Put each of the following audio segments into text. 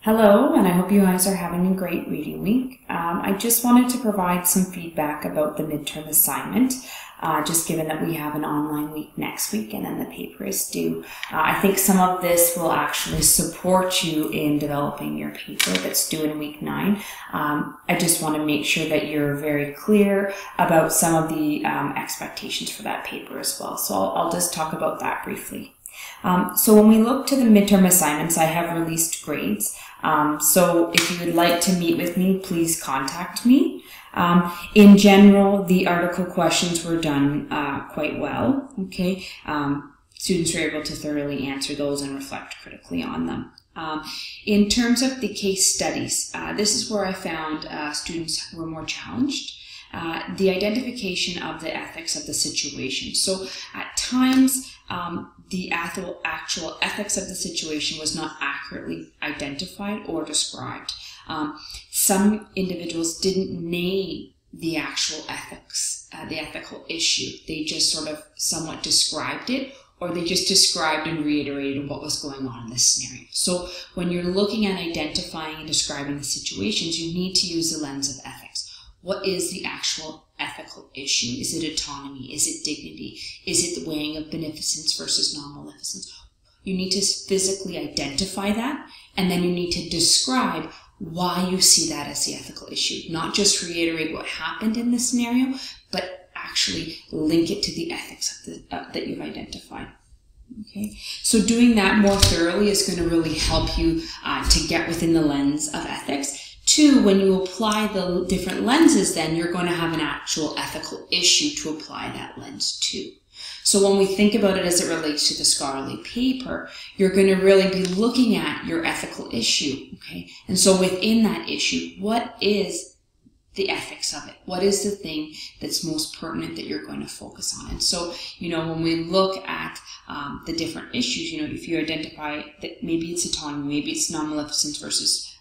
Hello, and I hope you guys are having a great reading week. I just wanted to provide some feedback about the midterm assignment, just given that we have an online week next week and then the paper is due. I think some of this will actually support you in developing your paper that's due in week 9. I just want to make sure that you're very clear about some of the expectations for that paper as well. So I'll just talk about that briefly. So when we look to the midterm assignments, I have released grades. So if you would like to meet with me, please contact me. In general, the article questions were done quite well. Okay, students were able to thoroughly answer those and reflect critically on them. In terms of the case studies, this is where I found students were more challenged. The identification of the ethics of the situation. So at times, the actual ethics of the situation was not accurately identified or described. Some individuals didn't name the actual ethics, the ethical issue. They just sort of somewhat described it, or they just described and reiterated what was going on in this scenario. So when you're looking at identifying and describing the situations, you need to use the lens of ethics. What is the actual ethical issue? Is it autonomy? Is it dignity? Is it the weighing of beneficence versus non-maleficence? You need to physically identify that, and then you need to describe why you see that as the ethical issue. Not just reiterate what happened in the scenario, but actually link it to the ethics of that you've identified. Okay, so doing that more thoroughly is going to really help you to get within the lens of ethics. 2, when you apply the different lenses, then you're going to have an actual ethical issue to apply that lens to. So when we think about it as it relates to the scholarly paper, you're going to really be looking at your ethical issue, okay? And so within that issue, what is the ethics of it? What is the thing that's most pertinent that you're going to focus on? And so, when we look at the different issues, if you identify that maybe it's autonomy, maybe it's non-maleficence versus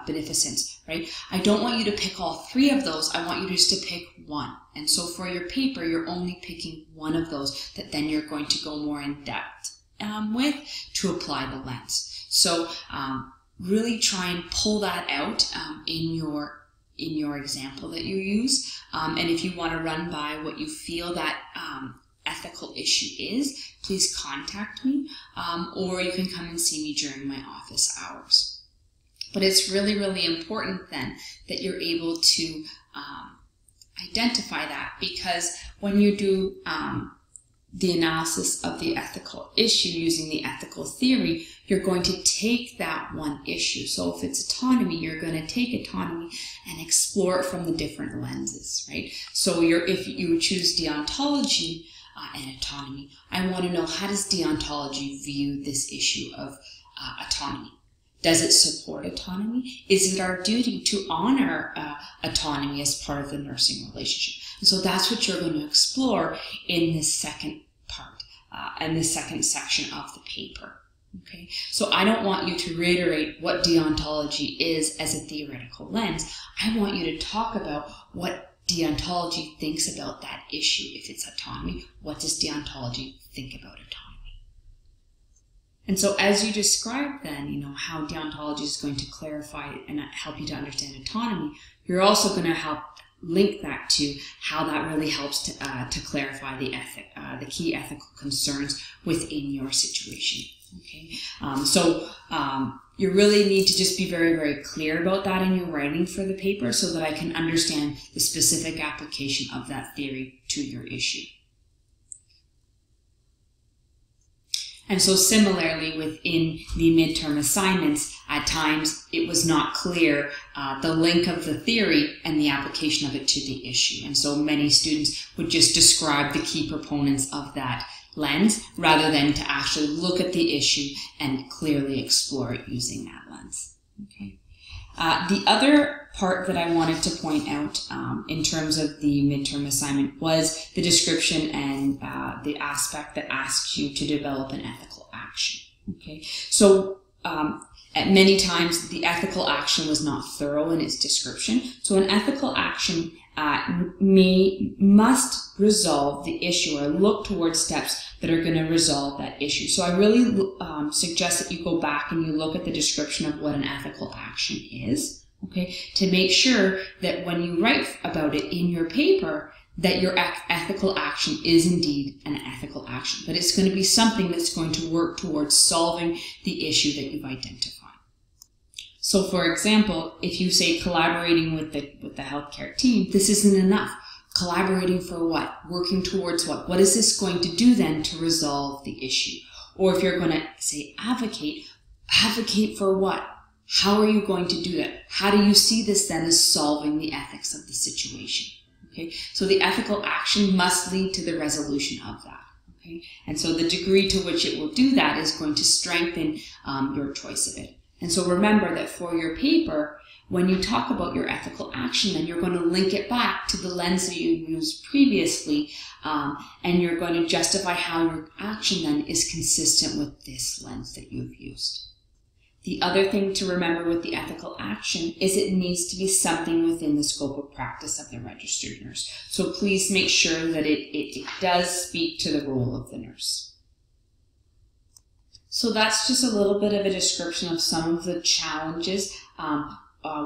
beneficence, right? I don't want you to pick all 3 of those. I want you just to pick one. And so for your paper, you're only picking one of those that then you're going to go more in depth with to apply the lens. So really try and pull that out in your example that you use. And if you want to run by what you feel that ethical issue is, please contact me, or you can come and see me during my office hours. But it's really, really important then that you're able to identify that, because when you do the analysis of the ethical issue using the ethical theory, you're going to take that one issue. So if it's autonomy, you're going to take autonomy and explore it from the different lenses, right? So if you choose deontology and autonomy, I want to know, how does deontology view this issue of autonomy? Does it support autonomy? Is it our duty to honor autonomy as part of the nursing relationship? And so that's what you're going to explore in this second part, and this second section of the paper. Okay, so I don't want you to reiterate what deontology is as a theoretical lens. I want you to talk about what deontology thinks about that issue. If it's autonomy, what does deontology think about autonomy? And so as you describe then, how deontology is going to clarify and help you to understand autonomy, you're also going to help link that to how that really helps to clarify the key ethical concerns within your situation. Okay, you really need to just be very, very clear about that in your writing for the paper, so that I can understand the specific application of that theory to your issue. And so similarly within the midterm assignments, at times it was not clear the link of the theory and the application of it to the issue. And so many students would just describe the key proponents of that lens rather than to actually look at the issue and clearly explore it using that lens. Okay. The other part that I wanted to point out in terms of the midterm assignment was the description and the aspect that asks you to develop an ethical action. Okay, so at many times the ethical action was not thorough in its description. So an ethical action must resolve the issue or look towards steps that are going to resolve that issue. So I really suggest that you go back and you look at the description of what an ethical action is, okay, to make sure that when you write about it in your paper, that your ethical action is indeed an ethical action, but it's going to be something that's going to work towards solving the issue that you've identified. So for example, if you say collaborating with the healthcare team, this isn't enough. Collaborating for what? Working towards what? What is this going to do then to resolve the issue? Or if you're going to say advocate, advocate for what? How are you going to do that? How do you see this then as solving the ethics of the situation? Okay, so the ethical action must lead to the resolution of that. Okay, and so the degree to which it will do that is going to strengthen your choice of it. And so remember that for your paper, when you talk about your ethical action, then you're going to link it back to the lens that you used previously, and you're going to justify how your action then is consistent with this lens that you've used. The other thing to remember with the ethical action is it needs to be something within the scope of practice of the registered nurse. So please make sure that it does speak to the role of the nurse. So that's just a little bit of a description of some of the challenges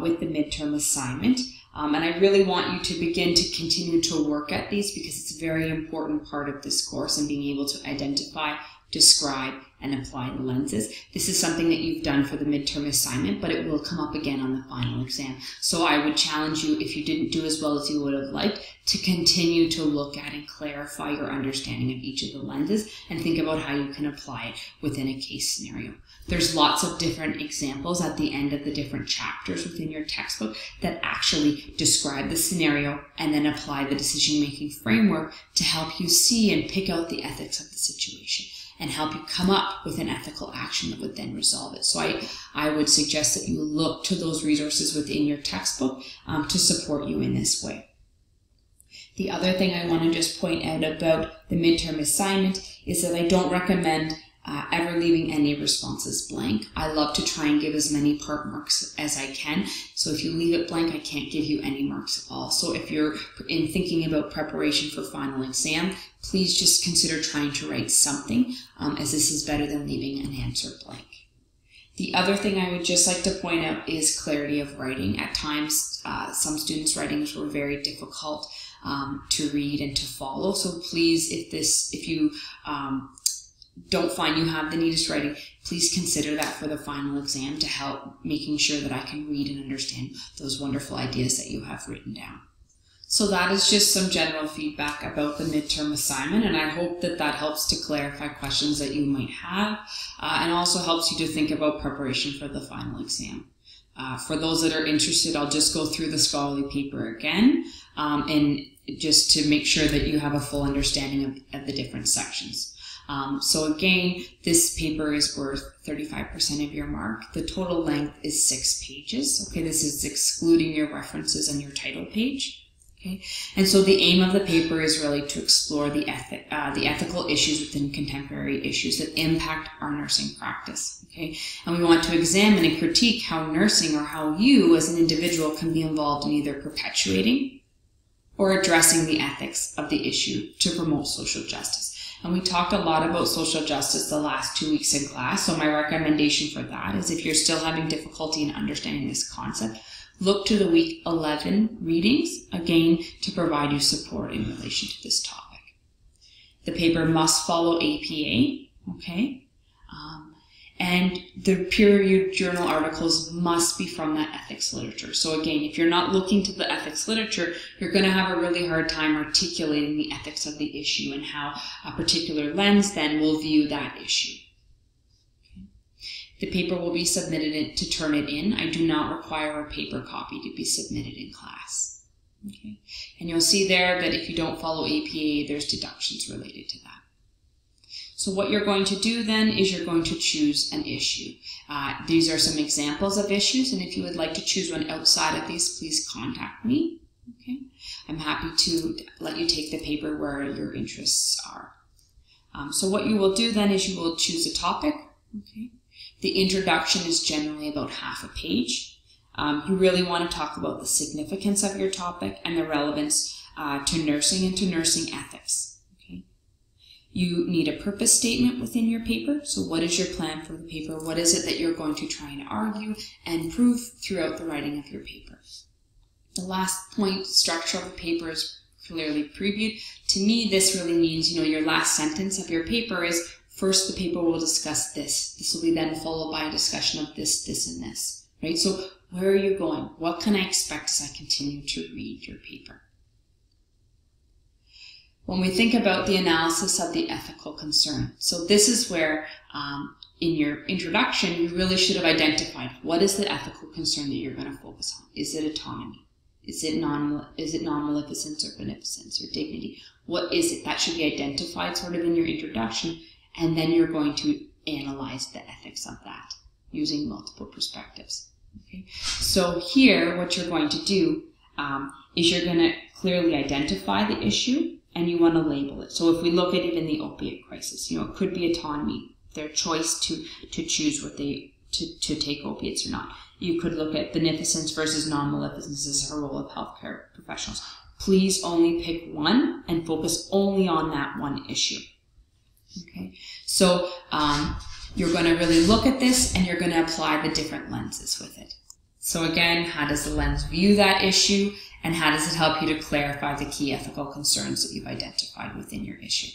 with the midterm assignment. And I really want you to begin to continue to work at these because it's a very important part of this course and being able to identify, describe, and apply the lenses. This is something that you've done for the midterm assignment, but it will come up again on the final exam. So I would challenge you, if you didn't do as well as you would have liked, to continue to look at and clarify your understanding of each of the lenses and think about how you can apply it within a case scenario. There's lots of different examples at the end of the different chapters within your textbook that actually describe the scenario and then apply the decision-making framework to help you see and pick out the ethics of the situation and help you come up with an ethical action that would then resolve it. So I would suggest that you look to those resources within your textbook to support you in this way. The other thing I want to just point out about the midterm assignment is that I don't recommend ever leaving any responses blank. I love to try and give as many part marks as I can. So if you leave it blank, I can't give you any marks at all. So if you're in thinking about preparation for final exam, please just consider trying to write something, as this is better than leaving an answer blank. The other thing I would just like to point out is clarity of writing. At times, some students' writings were very difficult to read and to follow. So please, if you don't find you have the neatest writing, please consider that for the final exam to help making sure that I can read and understand those wonderful ideas that you have written down. So that is just some general feedback about the midterm assignment, and I hope that that helps to clarify questions that you might have and also helps you to think about preparation for the final exam. For those that are interested, I'll just go through the scholarly paper again and just to make sure that you have a full understanding of the different sections. So again, this paper is worth 35% of your mark. The total length is 6 pages. Okay, this is excluding your references and your title page. Okay, and so the aim of the paper is really to explore the ethical issues within contemporary issues that impact our nursing practice. Okay, and we want to examine and critique how nursing or how you as an individual can be involved in either perpetuating or addressing the ethics of the issue to promote social justice. And we talked a lot about social justice the last 2 weeks in class, so my recommendation for that is if you're still having difficulty in understanding this concept, look to the week 11 readings, again, to provide you support in relation to this topic. The paper must follow APA, okay? And the peer-reviewed journal articles must be from that ethics literature. So again, if you're not looking to the ethics literature, you're going to have a really hard time articulating the ethics of the issue and how a particular lens then will view that issue. Okay. The paper will be submitted to turn it in. I do not require a paper copy to be submitted in class. Okay. And you'll see there that if you don't follow APA, there's deductions related to that. So what you're going to do then is you're going to choose an issue. These are some examples of issues, and if you would like to choose one outside of these, please contact me. Okay, I'm happy to let you take the paper where your interests are. So what you will do then is you will choose a topic. Okay, the introduction is generally about half a page. You really want to talk about the significance of your topic and the relevance to nursing and to nursing ethics. Okay? You need a purpose statement within your paper. So what is your plan for the paper? What is it that you're going to try and argue and prove throughout the writing of your paper? The last point, structure of the paper, is clearly previewed. To me, this really means, your last sentence of your paper is, first the paper will discuss this. This will be then followed by a discussion of this, this, and this. Right? So where are you going? What can I expect as I continue to read your paper? When we think about the analysis of the ethical concern, so this is where in your introduction, you really should have identified what is the ethical concern that you're going to focus on. Is it autonomy? Is it non-maleficence or beneficence or dignity? What is it? That should be identified sort of in your introduction, and then you're going to analyze the ethics of that using multiple perspectives. Okay? So here, what you're going to do is you're going to clearly identify the issue, and you want to label it. So if we look at it in the opiate crisis, it could be autonomy, their choice to choose what to take opiates or not. You could look at beneficence versus non-maleficence as a role of healthcare professionals. Please only pick one and focus only on that one issue. Okay, so you're going to really look at this and you're going to apply the different lenses with it. So again, how does the lens view that issue, and how does it help you to clarify the key ethical concerns that you've identified within your issue?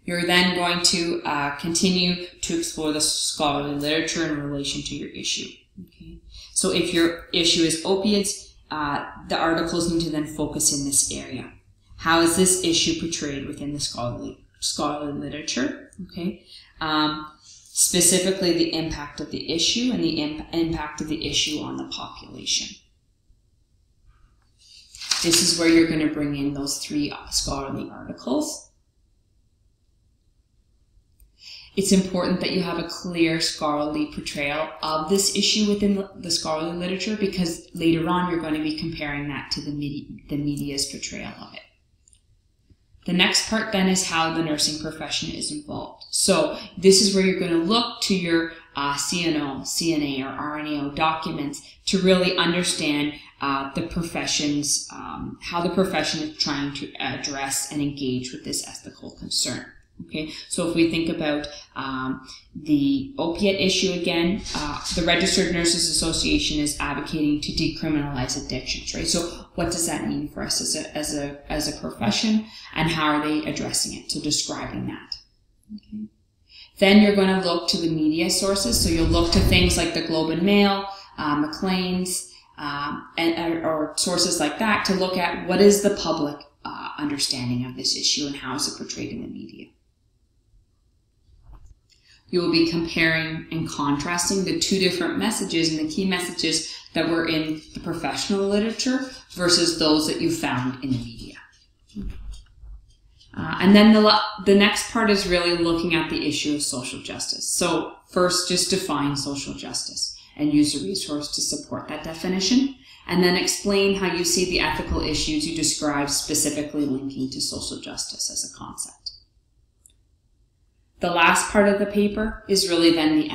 You're then going to continue to explore the scholarly literature in relation to your issue. Okay? So if your issue is opiates, the articles need to then focus in this area. How is this issue portrayed within the scholarly literature? Okay? Specifically, the impact of the issue and the impact of the issue on the population. This is where you're going to bring in those 3 scholarly articles. It's important that you have a clear scholarly portrayal of this issue within the scholarly literature, because later on you're going to be comparing that to the media's portrayal of it. The next part then is how the nursing profession is involved. So this is where you're going to look to your CNO, CNA, or RNAO documents to really understand the profession's, how the profession is trying to address and engage with this ethical concern. Okay, so if we think about the opiate issue again, the Registered Nurses Association is advocating to decriminalize addictions, right? So what does that mean for us as a profession, and how are they addressing it? So describing that. Okay. Then you're going to look to the media sources. So you'll look to things like the Globe and Mail, Maclean's, or sources like that to look at what is the public understanding of this issue and how is it portrayed in the media. You will be comparing and contrasting the 2 different messages and the key messages that were in the professional literature versus those that you found in the media. And then the next part is really looking at the issue of social justice. So first, just define social justice and use a resource to support that definition. And then explain how you see the ethical issues you describe specifically linking to social justice as a concept. The last part of the paper is really then the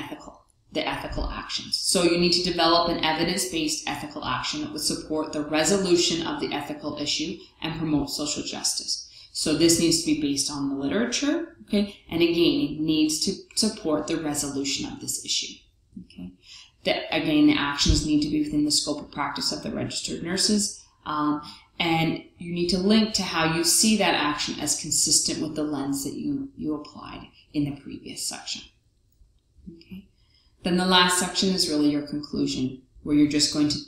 ethical actions. So you need to develop an evidence-based ethical action that would support the resolution of the ethical issue and promote social justice. So this needs to be based on the literature, okay? And again, it needs to support the resolution of this issue, okay? Again, the actions need to be within the scope of practice of the registered nurses, and you need to link to how you see that action as consistent with the lens that you applied in the previous section. Okay. Then the last section is really your conclusion, where you're just going to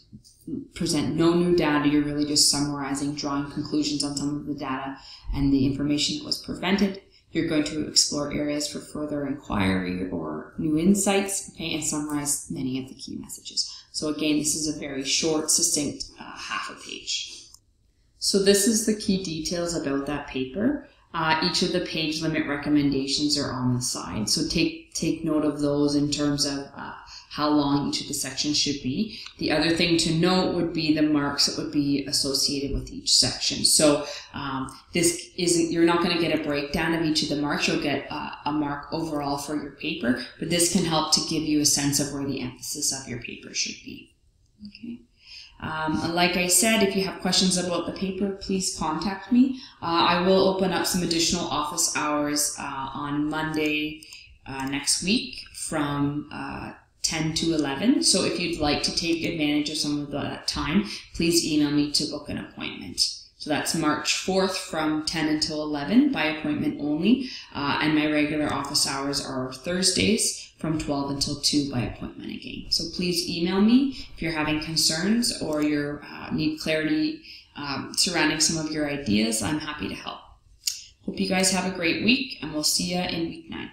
present no new data. You're really just summarizing, drawing conclusions on some of the data and the information that was presented. You're going to explore areas for further inquiry or new insights, okay, and summarize many of the key messages. So again, this is a very short, succinct half a page. So this is the key details about that paper. Each of the page limit recommendations are on the side. So take note of those in terms of how long each of the sections should be. The other thing to note would be the marks that would be associated with each section. So this isn't, you're not going to get a breakdown of each of the marks. You'll get a mark overall for your paper, but this can help to give you a sense of where the emphasis of your paper should be. Okay. Like I said, if you have questions about the paper, please contact me. I will open up some additional office hours on Monday next week from 10 to 11. So if you'd like to take advantage of some of that time, please email me to book an appointment. So that's March 4th from 10 until 11 by appointment only. And my regular office hours are Thursdays from 12 until 2 by appointment again. So please email me if you're having concerns or you need clarity surrounding some of your ideas. I'm happy to help. Hope you guys have a great week, and we'll see you in week 9.